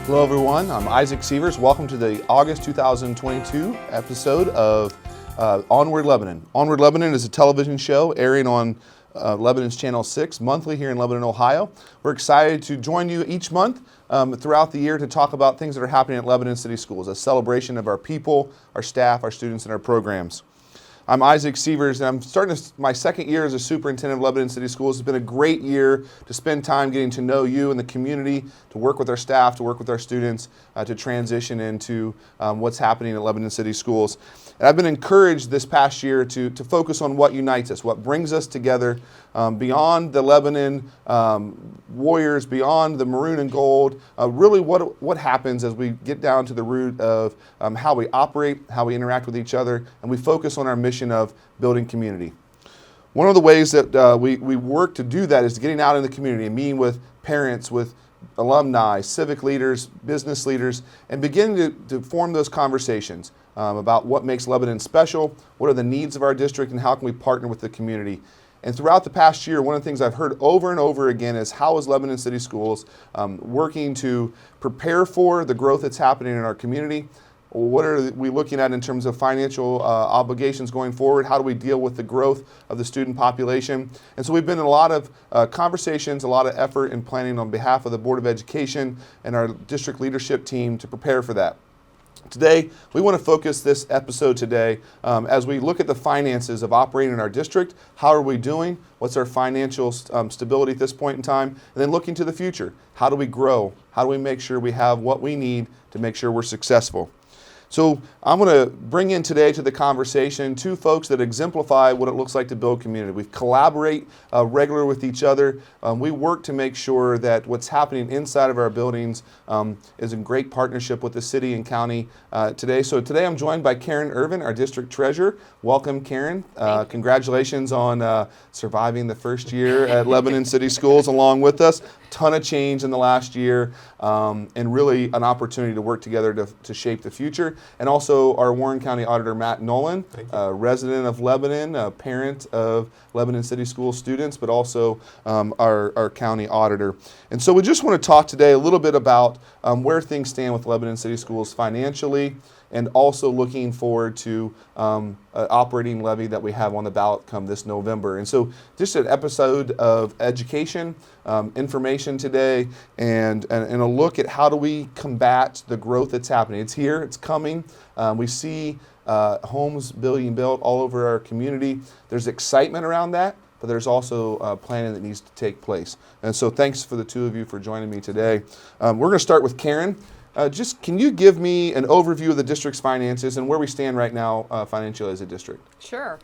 Hello everyone, I'm Isaac Seevers. Welcome to the August 2022 episode of Onward Lebanon. Onward Lebanon is a television show airing on Lebanon's Channel 6 monthly here in Lebanon, Ohio. We're excited to join you each month throughout the year to talk about things that are happening at Lebanon City Schools, a celebration of our people, our staff, our students, and our programs. I'm Isaac Seevers, and I'm starting my second year as a superintendent of Lebanon City Schools. It's been a great year to spend time getting to know you and the community, to work with our staff, to work with our students, to transition into what's happening at Lebanon City Schools. And I've been encouraged this past year to focus on what unites us, what brings us together beyond the Lebanon Warriors, beyond the maroon and gold, really what happens as we get down to the root of how we operate, how we interact with each other, and we focus on our mission of building community. One of the ways that we work to do that is getting out in the community and meeting with parents, with alumni, civic leaders, business leaders, and beginning to form those conversations about what makes Lebanon special, what are the needs of our district, and how can we partner with the community. And throughout the past year, one of the things I've heard over and over again is how is Lebanon City Schools working to prepare for the growth that's happening in our community? What are we looking at in terms of financial obligations going forward? How do we deal with the growth of the student population? And so we've been in a lot of conversations, a lot of effort in planning on behalf of the Board of Education and our district leadership team to prepare for that. Today, we want to focus this episode today as we look at the finances of operating in our district. How are we doing? What's our financial stability at this point in time? And then looking to the future. How do we grow? How do we make sure we have what we need to make sure we're successful? So I'm going to bring in today to the conversation two folks that exemplify what it looks like to build community. We collaborate regularly with each other. We work to make sure that what's happening inside of our buildings is in great partnership with the city and county today. So today I'm joined by Karen Ervin, our district treasurer. Welcome, Karen. Congratulations on surviving the first year at Lebanon City Schools along with us. Ton of change in the last year and really an opportunity to work together to shape the future. And also our Warren County Auditor, Matthew Nolan, resident of Lebanon, a parent of Lebanon City School students, but also our County Auditor. And so we just want to talk today a little bit about where things stand with Lebanon City Schools financially, and also looking forward to an operating levy that we have on the ballot come this November. And so just an episode of education, information today, and a look at how do we combat the growth that's happening. It's here, it's coming. We see homes being built all over our community. There's excitement around that, but there's also planning that needs to take place. And so thanks for the two of you for joining me today. We're going to start with Karen. Just can you give me an overview of the district's finances and where we stand right now financially as a district? Sure.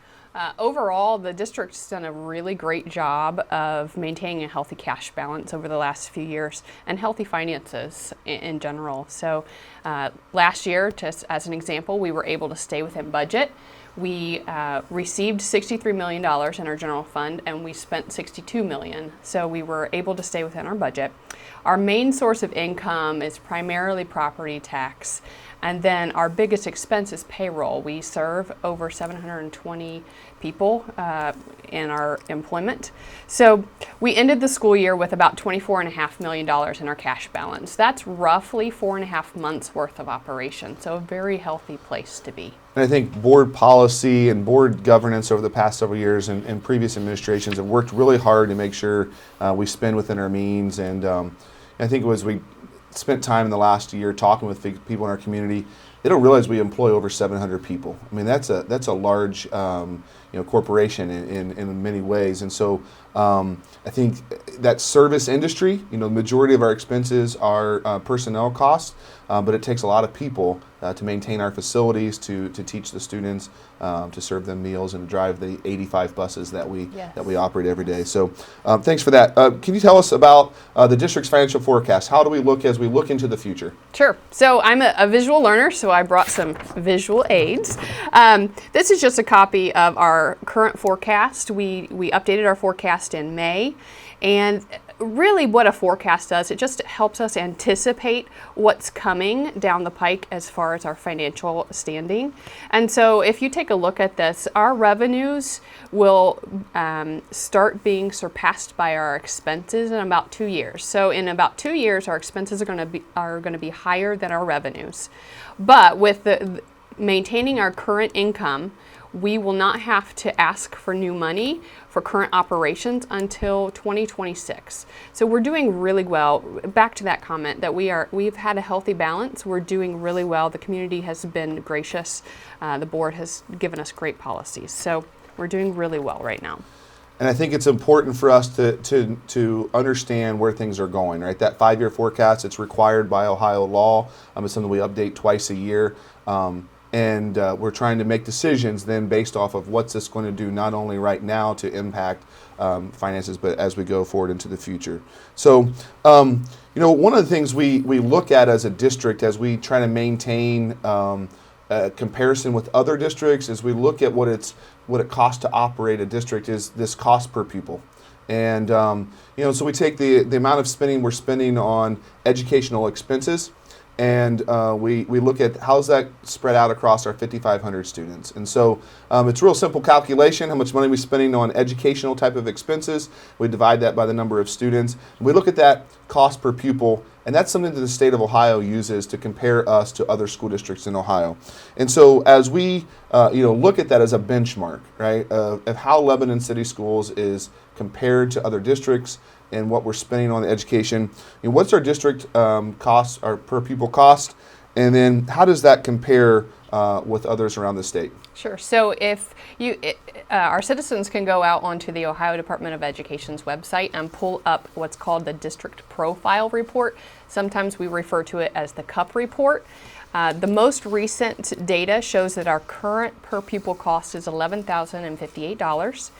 Overall, the district's done a really great job of maintaining a healthy cash balance over the last few years and healthy finances in general. So last year, just as an example, we were able to stay within budget. We received $63 million in our general fund, and we spent $62 million. So we were able to stay within our budget. Our main source of income is primarily property tax, and then our biggest expense is payroll. We serve over 720 people in our employment. So we ended the school year with about $24.5 million in our cash balance. That's roughly 4.5 months worth of operation, so a very healthy place to be. And I think board policy and board governance over the past several years and previous administrations have worked really hard to make sure we spend within our means. And I think it was we spent time in the last year talking with people in our community. They don't realize we employ over 700 people. I mean, that's a large corporation in many ways. And so I think that service industry, the majority of our expenses are personnel costs, but it takes a lot of people to maintain our facilities, to teach the students, to serve them meals, and drive the 85 buses that we operate every day. So thanks for that. Can you tell us about the district's financial forecast? How do we look as we look into the future? Sure. So I'm a visual learner, so I brought some visual aids. This is just a copy of our our current forecast. We updated our forecast in May, and really what a forecast does, it just helps us anticipate what's coming down the pike as far as our financial standing. And so if you take a look at this, our revenues will start being surpassed by our expenses in about 2 years. So in about 2 years, our expenses are going to be higher than our revenues. But with maintaining our current income, we will not have to ask for new money for current operations until 2026. So we're doing really well. Back to that comment that we've had a healthy balance. We're doing really well. The community has been gracious. The board has given us great policies. So we're doing really well right now. And I think it's important for us to understand where things are going, right? That 5-year forecast, it's required by Ohio law. It's something we update twice a year. And we're trying to make decisions then based off of what's this going to do not only right now to impact finances, but as we go forward into the future. So, one of the things we look at as a district as we try to maintain a comparison with other districts is we look at what it costs to operate a district is this cost per pupil. And, so we take the amount of spending we're spending on educational expenses, and we look at how's that spread out across our 5,500 students. And so it's a real simple calculation, how much money we're spending on educational type of expenses. We divide that by the number of students. We look at that cost per pupil, and that's something that the state of Ohio uses to compare us to other school districts in Ohio. And so as we look at that as a benchmark, right, of how Lebanon City Schools is compared to other districts, and what we're spending on education. What's our district costs, our per pupil cost, and then how does that compare with others around the state? Sure. So if our citizens can go out onto the Ohio Department of Education's website and pull up what's called the District Profile Report. Sometimes we refer to it as the CUP report. The most recent data shows that our current per pupil cost is $11,058.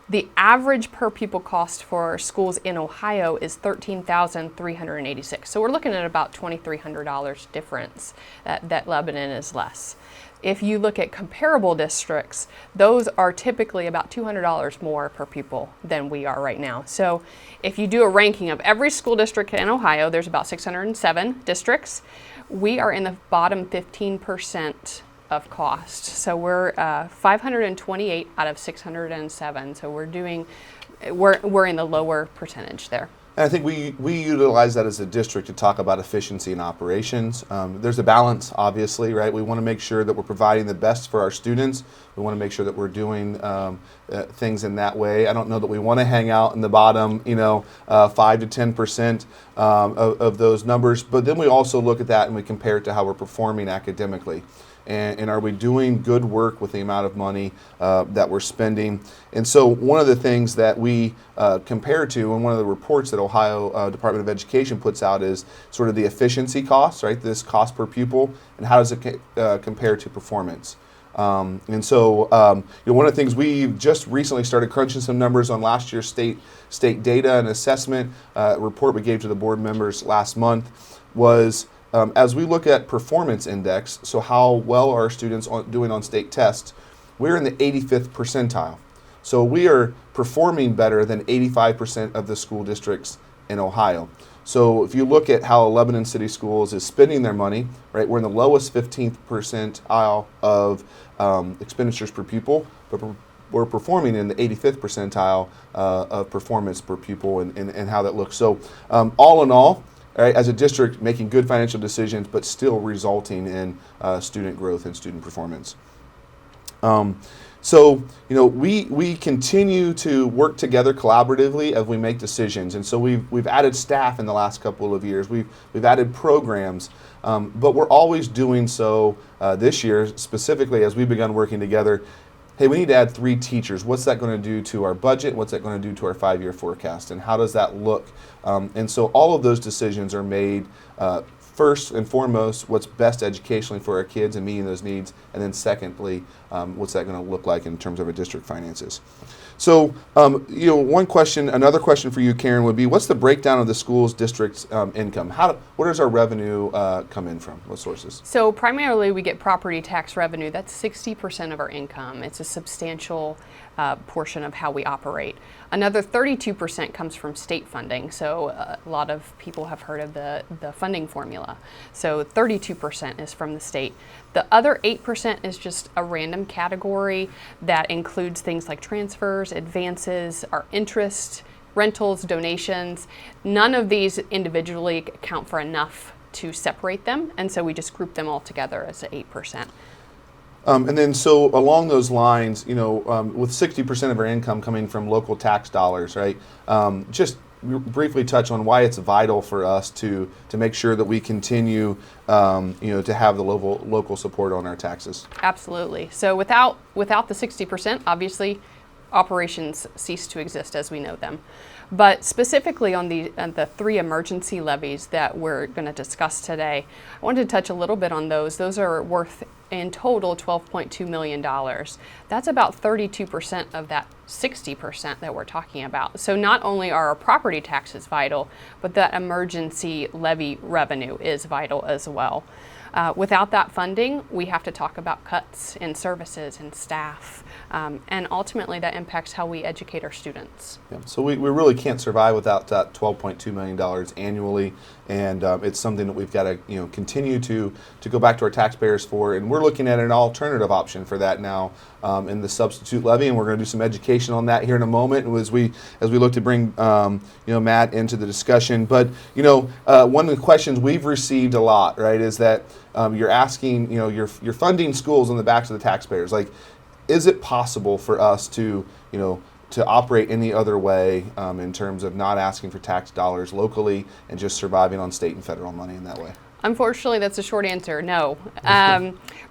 The average per pupil cost for schools in Ohio is $13,386. So we're looking at about $2,300 difference that Lebanon is less. If you look at comparable districts, those are typically about $200 more per pupil than we are right now. So if you do a ranking of every school district in Ohio, there's about 607 districts. We are in the bottom 15% of cost. So we're 528 out of 607. So we're in the lower percentage there. And I think we utilize that as a district to talk about efficiency in operations. There's a balance, obviously, right? We want to make sure that we're providing the best for our students. We want to make sure that we're doing things in that way. I don't know that we want to hang out in the bottom, 5 to 10% of those numbers. But then we also look at that and we compare it to how we're performing academically. And are we doing good work with the amount of money that we're spending? And so one of the things that we compare to, and one of the reports that Ohio Department of Education puts out is sort of the efficiency costs, right? This cost per pupil, and how does it compare to performance? And so one of the things we just recently started crunching some numbers on last year's state data and assessment report we gave to the board members last month was as we look at performance index, so how well are our students doing on state tests, we're in the 85th percentile. So we are performing better than 85% of the school districts in Ohio. So if you look at how Lebanon City Schools is spending their money, right, we're in the lowest 15th percentile of expenditures per pupil, but we're performing in the 85th percentile of performance per pupil and how that looks. So all in all, right, as a district, making good financial decisions, but still resulting in student growth and student performance. We continue to work together collaboratively as we make decisions, and so we've added staff in the last couple of years. We've added programs, but we're always doing so this year specifically as we've begun working together. Hey, we need to add 3 teachers. What's that going to do to our budget? What's that going to do to our 5-year forecast? And how does that look? And so all of those decisions are made first and foremost, what's best educationally for our kids and meeting those needs. And then secondly, what's that going to look like in terms of our district finances. So, another question for you, Karen, would be, what's the breakdown of the school's district's income? Where does our revenue come in from? What sources? So primarily we get property tax revenue. That's 60% of our income. It's a substantial portion of how we operate. Another 32% comes from state funding. So a lot of people have heard of the funding formula. So 32% is from the state. The other 8% is just a random category that includes things like transfers, advances, our interest, rentals, donations. None of these individually account for enough to separate them, and so we just group them all together as 8%. And then, so along those lines, with 60% of our income coming from local tax dollars, right? Just briefly touch on why it's vital for us to make sure that we continue, to have the local support on our taxes. Absolutely. So without the 60%, obviously, operations cease to exist as we know them. But specifically on the three emergency levies that we're going to discuss today, I wanted to touch a little bit on those. Those are worth in total $12.2 million. That's about 32% of that 60% that we're talking about. So not only are our property taxes vital, but that emergency levy revenue is vital as well. Without that funding, we have to talk about cuts in services and staff, and ultimately that impacts how we educate our students. Yeah, so we really can't survive without that $12.2 million annually, and it's something that we've got to continue to go back to our taxpayers for, and we're looking at an alternative option for that now in the substitute levy, and we're going to do some education on that here in a moment as we look to bring Matt into the discussion. But one of the questions we've received a lot, right, is that you're asking, you're funding schools on the backs of the taxpayers. Like, is it possible for us to operate any other way in terms of not asking for tax dollars locally and just surviving on state and federal money in that way? Unfortunately, that's a short answer, no.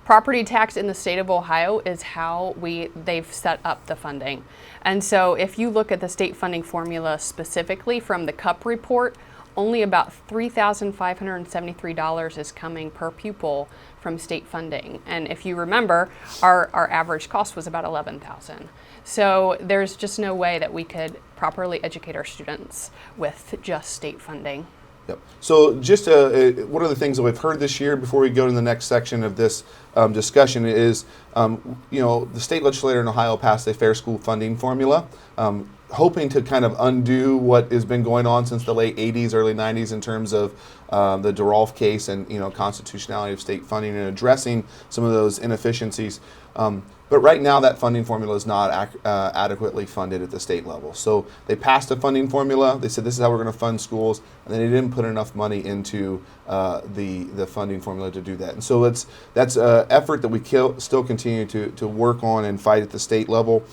Property tax in the state of Ohio is how they've set up the funding. And so if you look at the state funding formula specifically from the CUP report, only about $3,573 is coming per pupil from state funding. And if you remember, our average cost was about $11,000. So there's just no way that we could properly educate our students with just state funding. Yep. So just one of the things that we've heard this year before we go to the next section of this discussion is, the state legislature in Ohio passed a fair school funding formula, hoping to kind of undo what has been going on since the late 80s, early 90s in terms of the DeRolf case and constitutionality of state funding and addressing some of those inefficiencies. But right now that funding formula is not adequately funded at the state level. So they passed a funding formula. They said this is how we're going to fund schools, and then they didn't put enough money into the funding formula to do that. And so that's an effort that we still continue to work on and fight at the state level.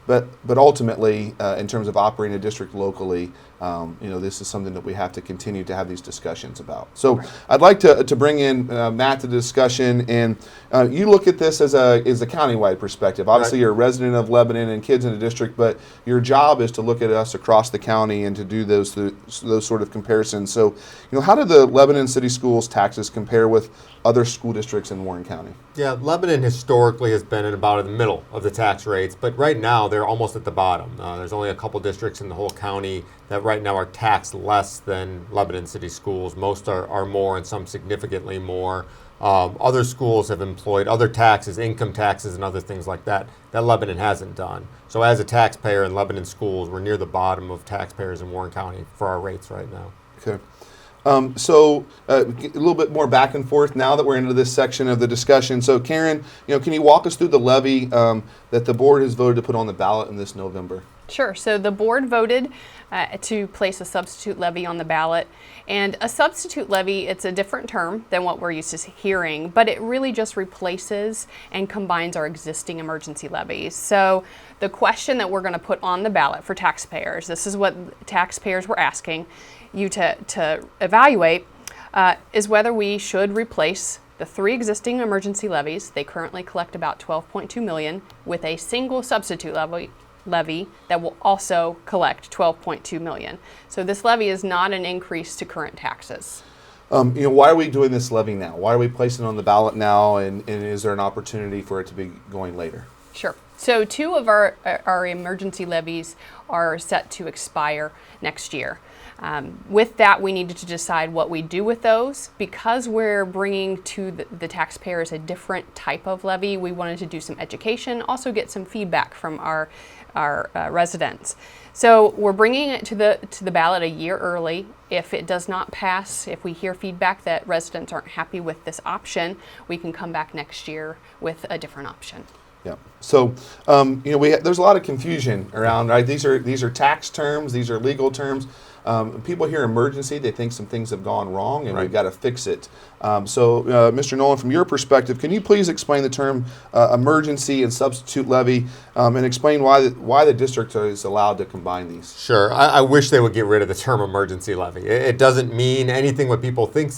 But ultimately, in terms of operating a district locally, this is something that we have to continue to have these discussions about. So right. I'd like to bring in Matt to the discussion, and you look at this as a countywide perspective. Obviously, right. You're a resident of Lebanon and kids in the district, but your job is to look at us across the county and to do those sort of comparisons. So, how do the Lebanon City Schools taxes compare with other school districts in Warren County? Yeah, Lebanon historically has been in about the middle of the tax rates, but right now they're almost at the bottom. There's only a couple districts in the whole county that right now are taxed less than Lebanon City Schools. Most are more, and some significantly more. Other schools have employed other taxes, income taxes and other things like that Lebanon hasn't done. So as a taxpayer in Lebanon schools, we're near the bottom of taxpayers in Warren County for our rates right now. Okay. So a little bit more back and forth now that we're into this section of the discussion. So Karen, can you walk us through the levy that the board has voted to put on the ballot in this November? Sure. So the board voted to place a substitute levy on the ballot. And a substitute levy, it's a different term than what we're used to hearing, but it really just replaces and combines our existing emergency levies. So the question that we're going to put on the ballot for taxpayers, this is what taxpayers were asking you to evaluate, is whether we should replace the three existing emergency levies. They currently collect about $12.2 million with a single substitute levy that will also collect $12.2 million. So this levy is not an increase to current taxes. Why are we doing this levy now? Why are we placing it on the ballot now? And is there an opportunity for it to be going later? Sure. So 2 of our emergency levies are set to expire next year. With that, we needed to decide what we do with those. Because we're bringing to the taxpayers a different type of levy, we wanted to do some education, also get some feedback from our residents. So we're bringing it to the ballot a year early. If it does not pass, if we hear feedback that residents aren't happy with this option, we can come back next year with a different option. Yeah. So, there's a lot of confusion around, right? These are tax terms, these are legal terms. People hear emergency, they think some things have gone wrong and Right. we've got to fix it. Mr. Nolan, from your perspective, can you please explain the term emergency and substitute levy and explain why the district is allowed to combine these? Sure. I wish they would get rid of the term emergency levy. It doesn't mean anything what people think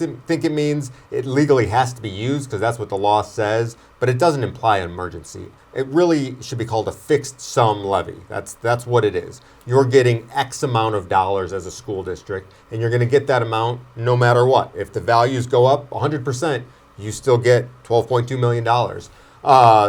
it means. It legally has to be used because that's what the law says, but it doesn't imply an emergency. It really should be called a fixed sum levy. That's what it is. You're getting X amount of dollars as a school district, and you're going to get that amount no matter what. If the values go up 100%, you still get $12.2 million.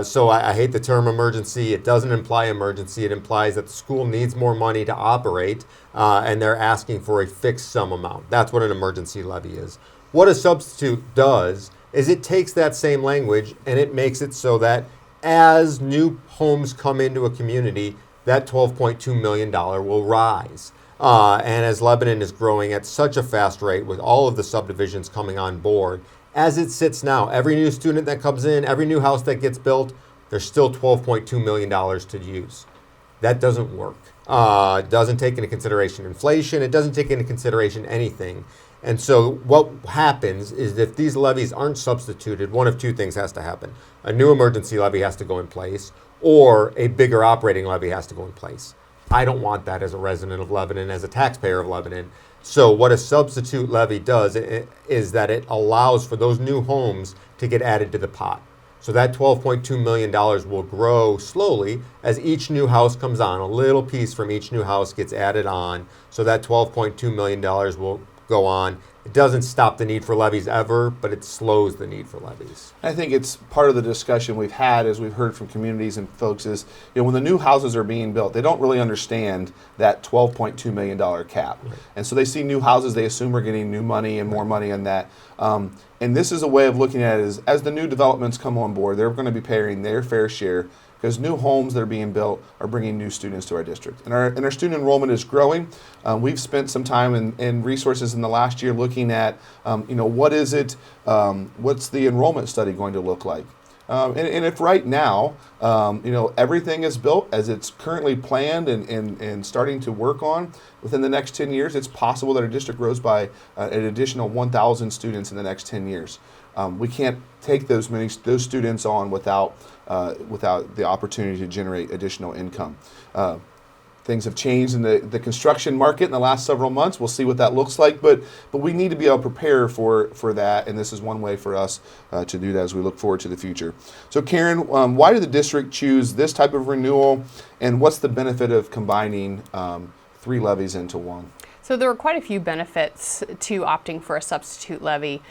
So I hate the term emergency. It doesn't imply emergency. It implies that the school needs more money to operate, and they're asking for a fixed sum amount. That's what an emergency levy is. What a substitute does is it takes that same language and it makes it so that as new homes come into a community, that $12.2 million will rise. And as Lebanon is growing at such a fast rate with all of the subdivisions coming on board, as it sits now, every new student that comes in, every new house that gets built, there's still $12.2 million to use. That doesn't work. It doesn't take into consideration inflation. It doesn't take into consideration anything. And so what happens is if these levies aren't substituted, one of 2 things has to happen. A new emergency levy has to go in place, or a bigger operating levy has to go in place. I don't want that as a resident of Lebanon, as a taxpayer of Lebanon. So what a substitute levy does is that it allows for those new homes to get added to the pot. So that $12.2 million will grow slowly as each new house comes on. A little piece from each new house gets added on. So that $12.2 million will go on. It doesn't stop the need for levies ever, but it slows the need for levies. I think it's part of the discussion we've had as we've heard from communities and folks is, when the new houses are being built, they don't really understand that $12.2 million cap. Right. And so they see new houses, they assume we're getting new money and more money on that. And this is a way of looking at it as the new developments come on board, they're going to be paying their fair share because new homes that are being built are bringing new students to our district. And our student enrollment is growing. We've spent some time and resources in the last year looking at, what's the enrollment study going to look like? And if right now, everything is built as it's currently planned and starting to work on, within the next 10 years, it's possible that our district grows by an additional 1,000 students in the next 10 years. We can't take those students on without the opportunity to generate additional income. Things have changed in the construction market in the last several months. We'll see what that looks like, but we need to be able to prepare for that, and this is one way for us to do that as we look forward to the future. So Karen, why did the district choose this type of renewal, and what's the benefit of combining 3 levies into one? So there are quite a few benefits to opting for a substitute levy.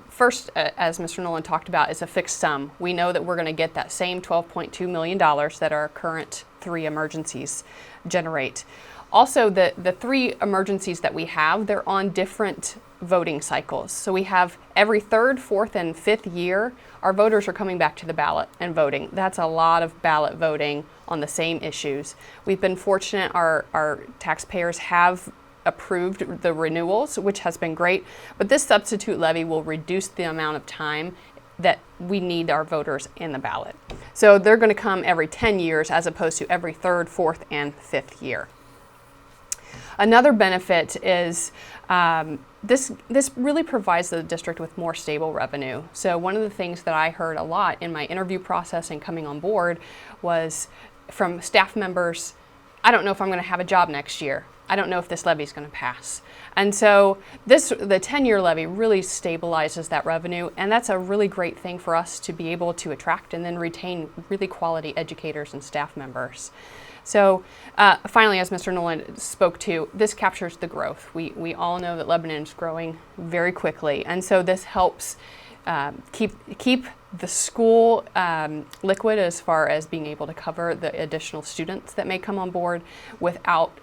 First, as Mr. Nolan talked about, is a fixed sum. We know that we're going to get that same $12.2 million that our current 3 emergencies generate. Also, the 3 emergencies that we have, they're on different voting cycles. So we have every 3rd, 4th, and 5th year, our voters are coming back to the ballot and voting. That's a lot of ballot voting on the same issues. We've been fortunate, our taxpayers have approved the renewals, which has been great, but this substitute levy will reduce the amount of time that we need our voters in the ballot. So they're going to come every 10 years as opposed to every 3rd, 4th, and 5th year. Another benefit is this really provides the district with more stable revenue. So one of the things that I heard a lot in my interview process and coming on board was from staff members, I don't know if I'm going to have a job next year. I don't know if this levy is going to pass. And so the 10-year levy really stabilizes that revenue, and that's a really great thing for us to be able to attract and then retain really quality educators and staff members. So finally, as Mr. Nolan spoke to, this captures the growth. We all know that Lebanon is growing very quickly, and so this helps keep the school liquid as far as being able to cover the additional students that may come on board without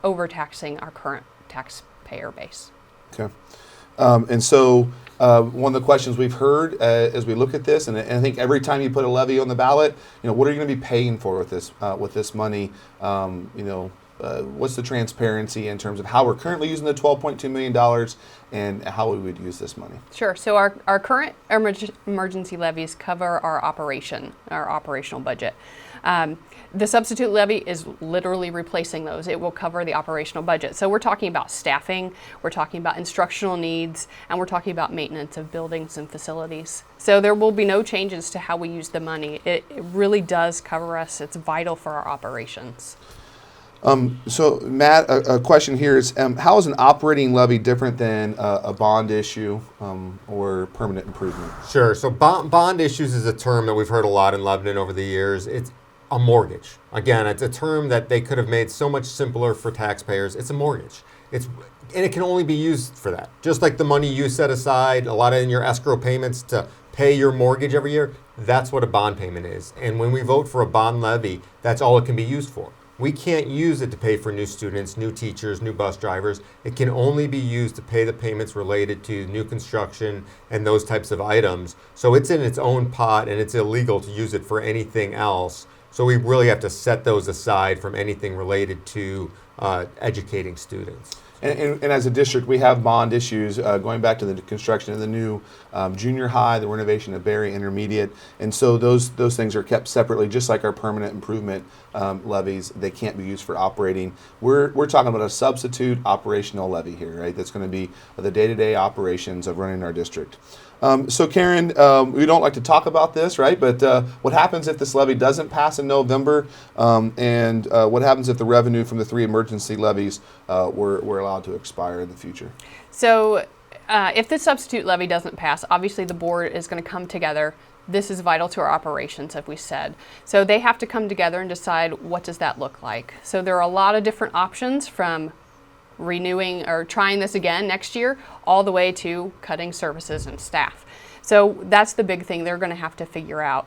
overtaxing our current taxpayer base. Okay. And so one of the questions we've heard as we look at this, and I think every time you put a levy on the ballot, what are you going to be paying for with this money? What's the transparency in terms of how we're currently using the $12.2 million and how we would use this money? Sure. So our current emergency levies cover our operational budget. The substitute levy is literally replacing those. It will cover the operational budget. So we're talking about staffing, we're talking about instructional needs, and we're talking about maintenance of buildings and facilities. So there will be no changes to how we use the money. It really does cover us. It's vital for our operations. So Matt, a question here is, how is an operating levy different than a bond issue or permanent improvement? Sure. So bond issues is a term that we've heard a lot in Lebanon over the years. It's a mortgage. Again, it's a term that they could have made so much simpler for taxpayers. It's a mortgage. And it can only be used for that. Just like the money you set aside, a lot of in your escrow payments to pay your mortgage every year, that's what a bond payment is. And when we vote for a bond levy, that's all it can be used for. We can't use it to pay for new students, new teachers, new bus drivers. It can only be used to pay the payments related to new construction and those types of items. So it's in its own pot, and it's illegal to use it for anything else. So we really have to set those aside from anything related to educating students. And as a district, we have bond issues going back to the construction of the new junior high, the renovation of Berry Intermediate, and so those things are kept separately, just like our permanent improvement levies. They can't be used for operating. We're talking about a substitute operational levy here, right? That's going to be the day-to-day operations of running our district. So Karen, we don't like to talk about this, right? But what happens if this levy doesn't pass in November? And what happens if the revenue from the 3 emergency levies were allowed to expire in the future? So if the substitute levy doesn't pass, obviously the board is going to come together. This is vital to our operations, as we said. So they have to come together and decide what does that look like. So there are a lot of different options, from renewing or trying this again next year, all the way to cutting services and staff. So that's the big thing they're going to have to figure out.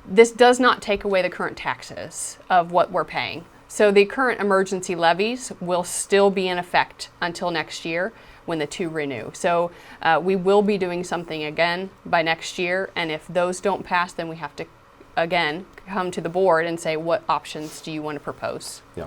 This does not take away the current taxes of what we're paying. So the current emergency levies will still be in effect until next year when the 2 renew. So we will be doing something again by next year, and if those don't pass, then we have to again come to the board and say, what options do you want to propose? Yeah.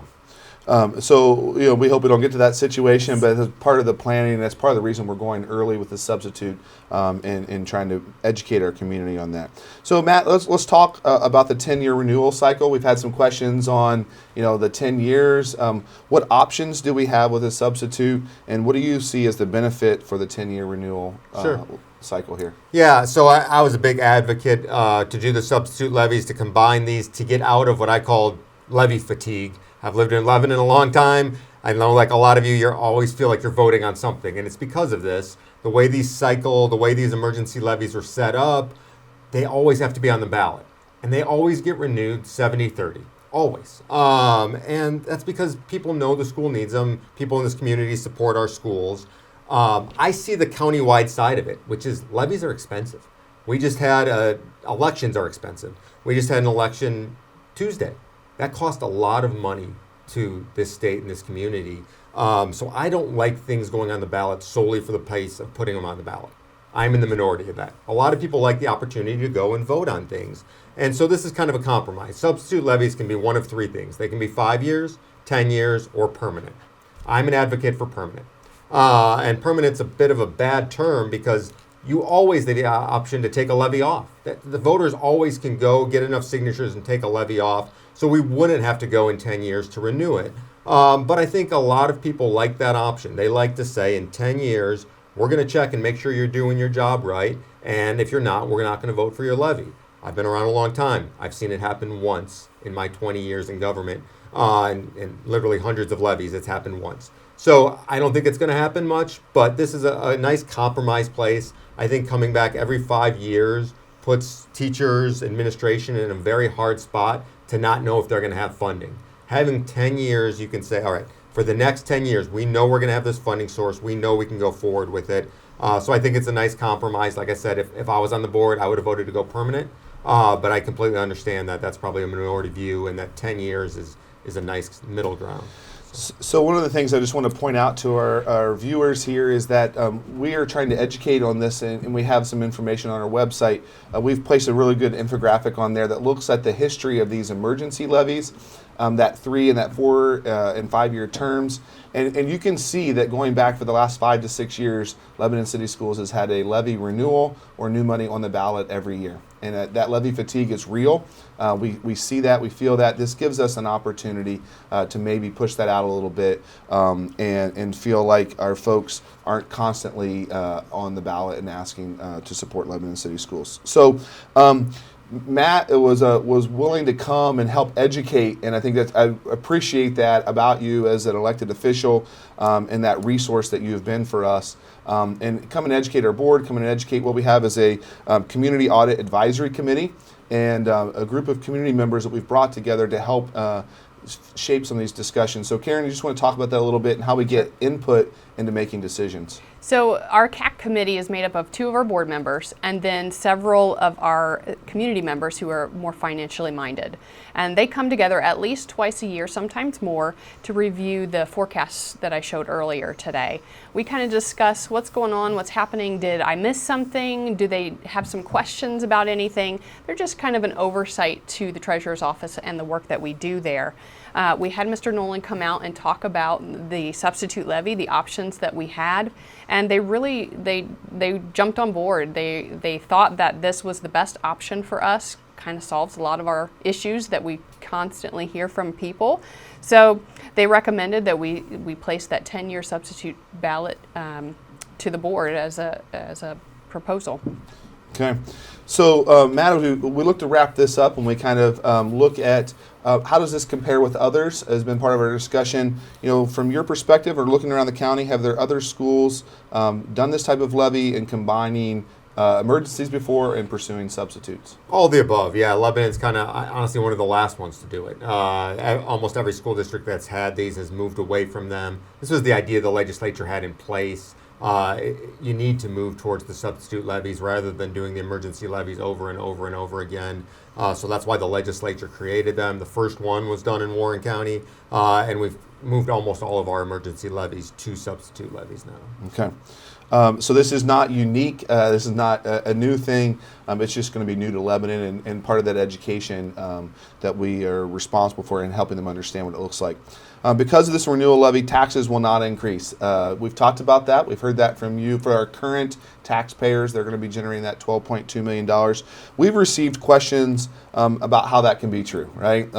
So we hope we don't get to that situation, but as part of the planning, that's part of the reason we're going early with the substitute and trying to educate our community on that. So Matt, let's talk about the 10-year renewal cycle. We've had some questions on the 10 years. What options do we have with a substitute, and what do you see as the benefit for the 10-year renewal cycle here? Yeah, so I was a big advocate to do the substitute levies, to combine these, to get out of what I call levy fatigue. I've lived in Lebanon a long time. I know, like a lot of you, always feel like you're voting on something, and it's because of this. The way these cycle, the way these emergency levies are set up, they always have to be on the ballot, and they always get renewed 70-30, always. And that's because people know the school needs them. People in this community support our schools. I see the county-wide side of it, which is levies are expensive. We just had elections are expensive. We just had an election Tuesday. That cost a lot of money to this state and this community. So I don't like things going on the ballot solely for the price of putting them on the ballot. I'm in the minority of that. A lot of people like the opportunity to go and vote on things. And so this is kind of a compromise. Substitute levies can be one of 3 things. They can be 5 years, 10 years, or permanent. I'm an advocate for permanent. And permanent's a bit of a bad term because you always have the option to take a levy off. The voters always can go get enough signatures and take a levy off, so we wouldn't have to go in 10 years to renew it. But I think a lot of people like that option. They like to say, in 10 years, we're going to check and make sure you're doing your job right, and if you're not, we're not going to vote for your levy. I've been around a long time. I've seen it happen once in my 20 years in government, and literally hundreds of levies, it's happened once. So I don't think it's going to happen much, but this is a nice compromise place. I think coming back every 5 years puts teachers, administration in a very hard spot to not know if they're going to have funding. Having 10 years, you can say, all right, for the next 10 years, we know we're going to have this funding source. We know we can go forward with it. So I think it's a nice compromise. Like I said, if I was on the board, I would have voted to go permanent. But I completely understand that that's probably a minority view, and that 10 years is a nice middle ground. So one of the things I just want to point out to our viewers here is that we are trying to educate on this, and we have some information on our website. We've placed a really good infographic on there that looks at the history of these emergency levies, that 3 and that 4 and 5 year terms. And you can see that going back for the last 5 to 6 years, Lebanon City Schools has had a levy renewal or new money on the ballot every year. And that levy fatigue is real. We see that, we feel that. This gives us an opportunity to maybe push that out a little bit and feel like our folks aren't constantly on the ballot and asking to support Lebanon City Schools. So Matt was willing to come and help educate, and I think that I appreciate that about you as an elected official and that resource that you've been for us. And come and educate our board, come and educate what we have as a Community Audit Advisory Committee and a group of community members that we've brought together to help shape some of these discussions. So Karen, you just want to talk about that a little bit and how we get input into making decisions. So our CAC committee is made up of 2 of our board members and then several of our community members who are more financially minded. And they come together at least twice a year, sometimes more, to review the forecasts that I showed earlier today. We kind of discuss what's going on, what's happening, did I miss something, do they have some questions about anything? They're just kind of an oversight to the Treasurer's Office and the work that we do there. We had Mr. Nolan come out and talk about the substitute levy, the options that we had, and they really they jumped on board. They thought that this was the best option for us. Kind of solves a lot of our issues that we constantly hear from people. So they recommended that we place that 10-year substitute ballot to the board as a proposal. Okay. So, Matt, we look to wrap this up and we kind of look at how does this compare with others has been part of our discussion. You know, from your perspective or looking around the county, have there other schools done this type of levy and combining emergencies before and pursuing substitutes? All of the above, yeah. Lebanon's kind of honestly one of the last ones to do it. Almost every school district that's had these has moved away from them. This was the idea the legislature had in place. You need to move towards the substitute levies rather than doing the emergency levies over and over and over again. So that's why the legislature created them. The first one was done in Warren County, and we've moved almost all of our emergency levies to substitute levies now. Okay. So this is not unique. This is not a new thing. It's just going to be new to Lebanon and part of that education that we are responsible for in helping them understand what it looks like. Because of this renewal levy, taxes will not increase. We've talked about that. We've heard that from you. For our current taxpayers, they're going to be generating that $12.2 million. We've received questions about how that can be true, right?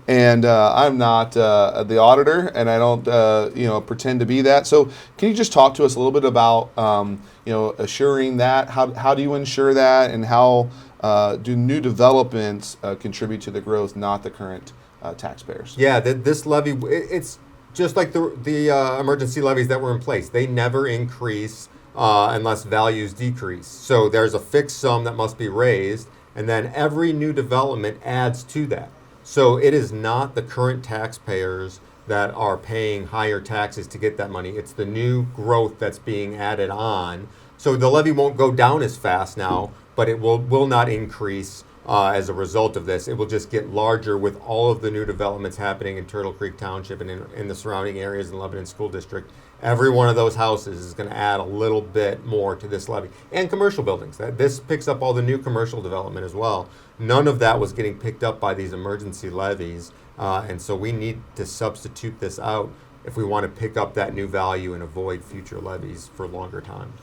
And I'm not the auditor, and I don't, pretend to be that. So, can you just talk to us a little bit about, assuring that? How do you ensure that, and how do new developments contribute to the growth, not the current taxpayers? Yeah, this levy, it's just like the emergency levies that were in place. They never increase unless values decrease. So there's a fixed sum that must be raised, and then every new development adds to that. So it is not the current taxpayers that are paying higher taxes to get that money. It's the new growth that's being added on. So the levy won't go down as fast now, but it will not increase as a result of this. It will just get larger with all of the new developments happening in Turtle Creek Township and in the surrounding areas in Lebanon School District. Every one of those houses is going to add a little bit more to this levy. And commercial buildings. This picks up all the new commercial development as well. None of that was getting picked up by these emergency levies. And so we need to substitute this out if we want to pick up that new value and avoid future levies for longer time.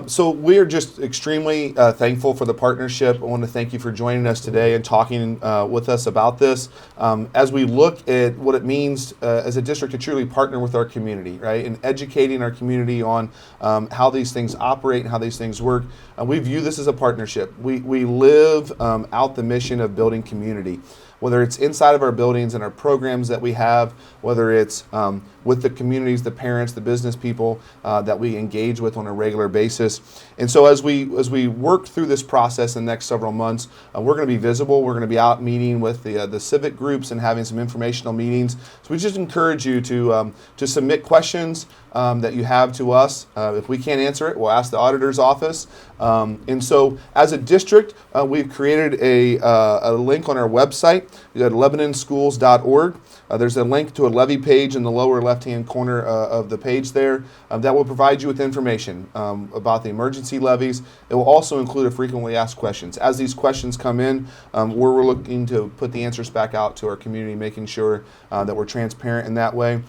So we are just extremely thankful for the partnership. I want to thank you for joining us today and talking with us about this. As we look at what it means as a district to truly partner with our community, right, and educating our community on how these things operate and how these things work, we view this as a partnership. We live out the mission of building community. Whether it's inside of our buildings and our programs that we have, whether it's with the communities, the parents, the business people that we engage with on a regular basis. And so as we work through this process in the next several months, we're going to be visible. We're going to be out meeting with the civic groups and having some informational meetings. So we just encourage you to submit questions that you have to us. If we can't answer it, we'll ask the auditor's office. And so as a district, we've created a link on our website. You go to LebanonSchools.org. There's a link to a levy page in the lower left-hand corner of the page there that will provide you with information about the emergency levies. It will also include a frequently asked questions. As these questions come in, we're looking to put the answers back out to our community, making sure that we're transparent in that way.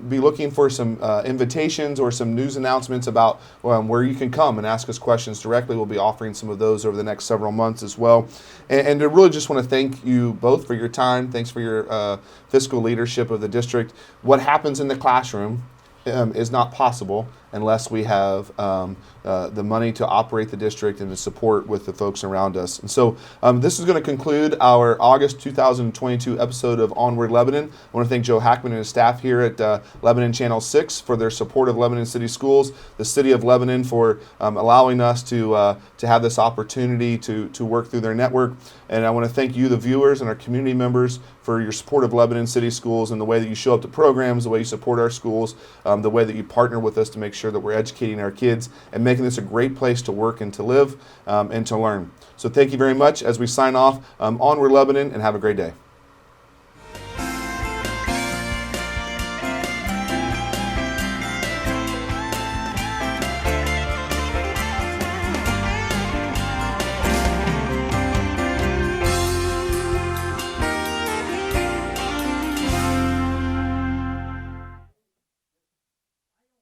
Be looking for some invitations or some news announcements about where you can come and ask us questions directly. We'll be offering some of those over the next several months as well. And I really just want to thank you both for your time. Thanks for your fiscal leadership of the district. What happens in the classroom is not possible unless we have the money to operate the district and to support with the folks around us. And so this is going to conclude our August 2022 episode of Onward Lebanon. I want to thank Joe Hackman and his staff here at Lebanon Channel 6 for their support of Lebanon City Schools, the City of Lebanon for allowing us to have this opportunity to work through their network. And I want to thank you, the viewers, and our community members for your support of Lebanon City Schools and the way that you show up to programs, the way you support our schools, the way that you partner with us to make sure that we're educating our kids and making this a great place to work and to live and to learn. So thank you very much as we sign off. Onward Lebanon, and have a great day.